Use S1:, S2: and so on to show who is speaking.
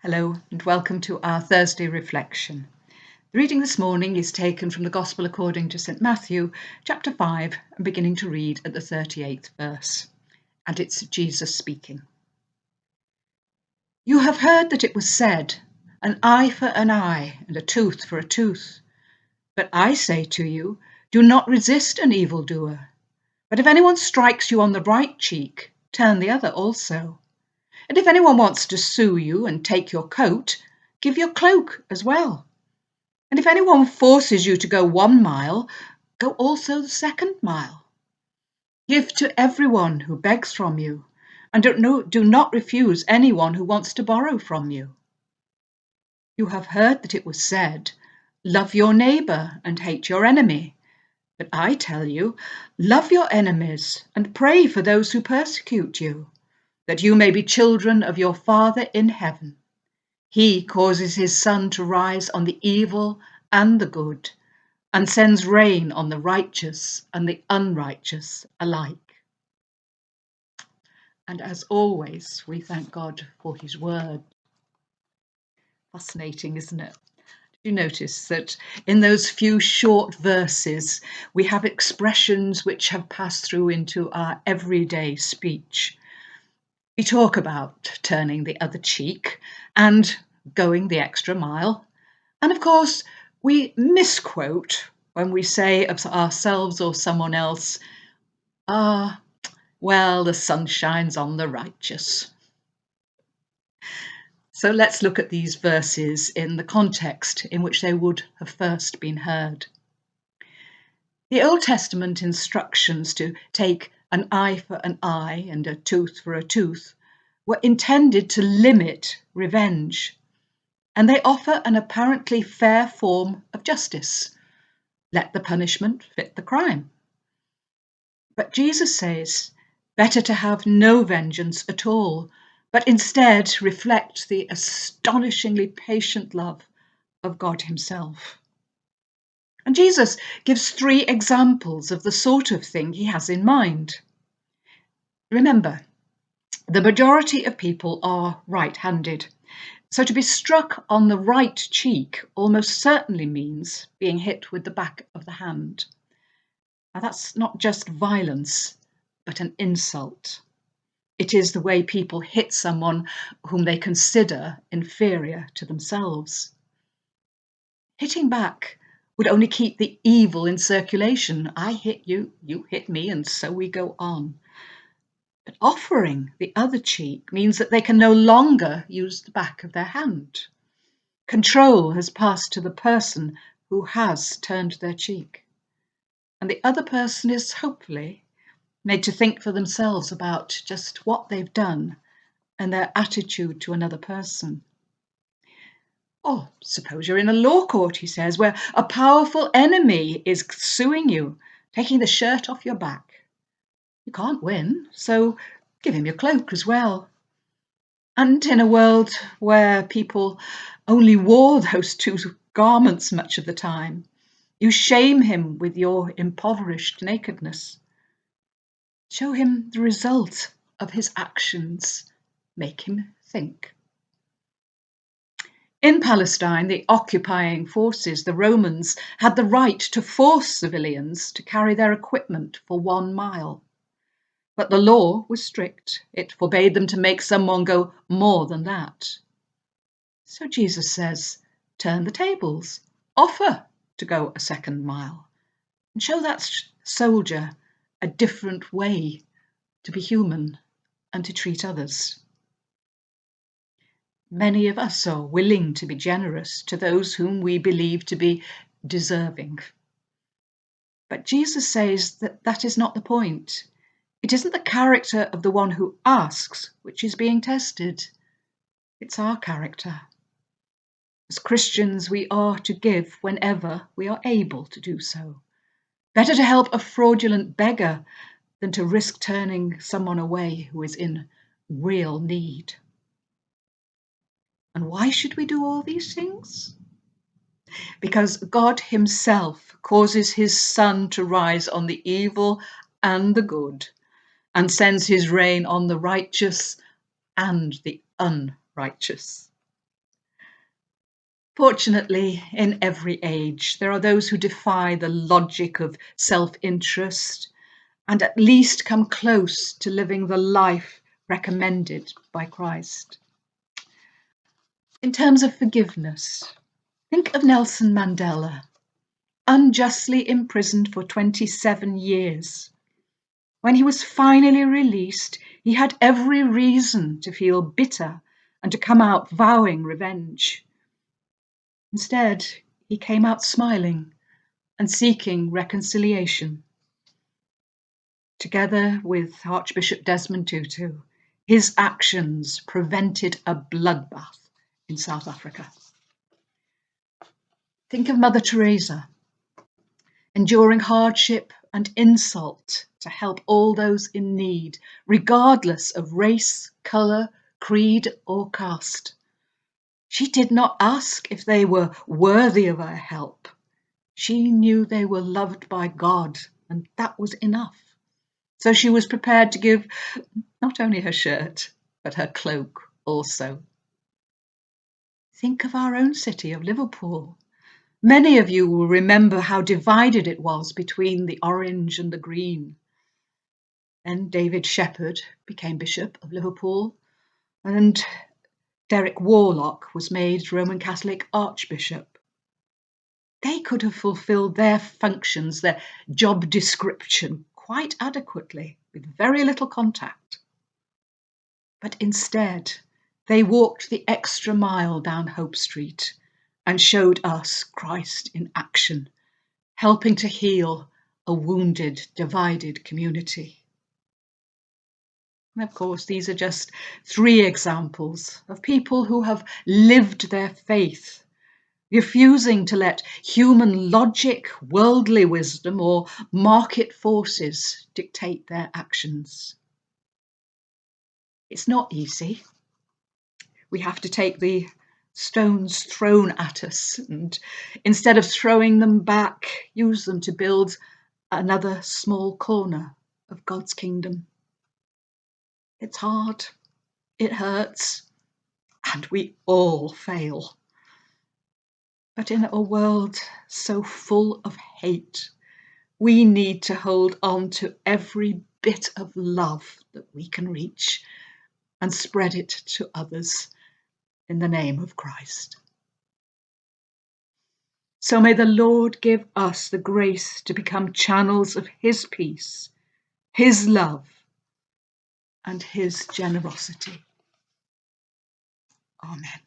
S1: Hello and welcome to our Thursday reflection. The reading this morning is taken from the Gospel according to St Matthew, chapter 5, and beginning to read at the 38th verse. And it's Jesus speaking. You have heard that it was said, an eye for an eye and a tooth for a tooth. But I say to you, do not resist an evildoer. But if anyone strikes you on the right cheek, turn the other also. And if anyone wants to sue you and take your coat, give your cloak as well. And if anyone forces you to go 1 mile, go also the 2nd mile. Give to everyone who begs from you, and do not refuse anyone who wants to borrow from you. You have heard that it was said, love your neighbour and hate your enemy. But I tell you, love your enemies and pray for those who persecute you, that you may be children of your Father in heaven. He causes his sun to rise on the evil and the good, and sends rain on the righteous and the unrighteous alike. And as always, we thank God for his word. Fascinating, isn't it? Did you notice that in those few short verses, we have expressions which have passed through into our everyday speech? We talk about turning the other cheek and going the extra mile. And of course, we misquote when we say of ourselves or someone else, well, the sun shines on the righteous. So let's look at these verses in the context in which they would have first been heard. The Old Testament instructions to take an eye for an eye and a tooth for a tooth were intended to limit revenge, and they offer an apparently fair form of justice. Let the punishment fit the crime. But Jesus says, better to have no vengeance at all, but instead reflect the astonishingly patient love of God himself. And Jesus gives 3 examples of the sort of thing he has in mind. Remember, the majority of people are right-handed, so to be struck on the right cheek almost certainly means being hit with the back of the hand. Now that's not just violence, but an insult. It is the way people hit someone whom they consider inferior to themselves. Hitting back would only keep the evil in circulation. I hit you, you hit me, and so we go on. But offering the other cheek means that they can no longer use the back of their hand. Control has passed to the person who has turned their cheek. And the other person is hopefully made to think for themselves about just what they've done and their attitude to another person. Or suppose you're in a law court, he says, where a powerful enemy is suing you, taking the shirt off your back. You can't win, so give him your cloak as well. And in a world where people only wore those 2 garments much of the time, you shame him with your impoverished nakedness. Show him the result of his actions. Make him think. In Palestine, the occupying forces, the Romans, had the right to force civilians to carry their equipment for 1 mile. But the law was strict. It forbade them to make someone go more than that. So Jesus says, turn the tables, offer to go a 2nd mile, and show that soldier a different way to be human and to treat others. Many of us are willing to be generous to those whom we believe to be deserving. But Jesus says that that is not the point. It isn't the character of the one who asks which is being tested. It's our character. As Christians, we are to give whenever we are able to do so. Better to help a fraudulent beggar than to risk turning someone away who is in real need. And why should we do all these things? Because God himself causes his sun to rise on the evil and the good, and sends his rain on the righteous and the unrighteous. Fortunately, in every age, there are those who defy the logic of self-interest and at least come close to living the life recommended by Christ. In terms of forgiveness, think of Nelson Mandela, unjustly imprisoned for 27 years. When he was finally released, he had every reason to feel bitter and to come out vowing revenge. Instead, he came out smiling and seeking reconciliation. Together with Archbishop Desmond Tutu, his actions prevented a bloodbath in South Africa. Think of Mother Teresa, enduring hardship and insult to help all those in need, regardless of race, colour, creed, or caste. She did not ask if they were worthy of her help. She knew they were loved by God, and that was enough. So she was prepared to give not only her shirt, but her cloak also. Think of our own city of Liverpool. Many of you will remember how divided it was between the orange and the green. Then David Shepherd became Bishop of Liverpool, and Derek Warlock was made Roman Catholic Archbishop. They could have fulfilled their functions, their job description, quite adequately, with very little contact. But instead, they walked the extra mile down Hope Street and showed us Christ in action, helping to heal a wounded, divided community. And of course, these are just 3 examples of people who have lived their faith, refusing to let human logic, worldly wisdom, or market forces dictate their actions. It's not easy. We have to take the stones thrown at us and, instead of throwing them back, use them to build another small corner of God's kingdom. It's hard, it hurts, and we all fail. But in a world so full of hate, we need to hold on to every bit of love that we can reach and spread it to others in the name of Christ. So may the Lord give us the grace to become channels of his peace, his love, and his generosity. Amen.